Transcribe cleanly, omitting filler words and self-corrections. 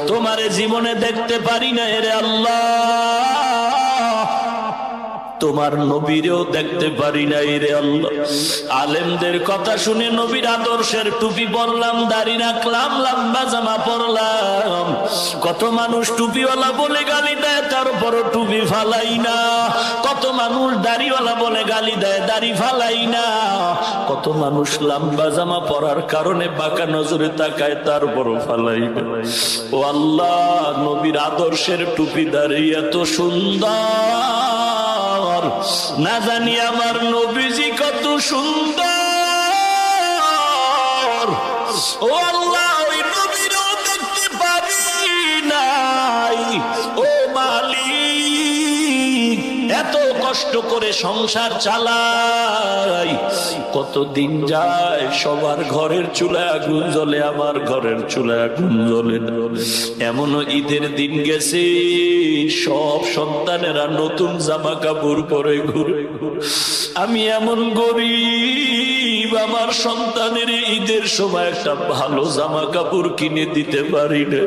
তোমারে জীবনে দেখতে পারি না রে আল্লাহ, তোমার নবীরেও দেখতে পারি নাই রে আল্লাহ। আলেমদের কথা শুনে নবীর আদর্শের টুপি পরলাম, দাড়ি রাখলাম, লম্বা জামা পরলাম। কত মানুষ টুপিওয়ালা বলে গালি দেয়, তারপরও টুপি ফালাই না। কত মানুষ দাড়িওয়ালা বলে গালি দেয়, দাড়ি ফালাই না। কত মানুষ লম্বা জামা পরার কারণে বাঁকা নজরে তাকায়, তারপরও ফালাই না। ও আল্লাহ, নবীর আদর্শের টুপি দাড়ি এত সুন্দর, না জানি আমার নবীজি কত সুন্দর। ও আল্লাহ, ওই নবীরও দেখতে পারি নাই। ও মালিক, এত কষ্ট করে সংসার চালাই, কতদিন যায়, সবার ঘরের চুলায় আগুন জ্বলে, আমার ঘরের চুলায় আগুন জ্বলে না। এমনও ঈদের দিন গেছে, সব সন্তানেরা নতুন জামা কাপড় পরে ঘুরে। আমি এমন গরিব, আমার সন্তানের ঈদের সময় একটা ভালো জামা কাপড় কিনে দিতে পারি না।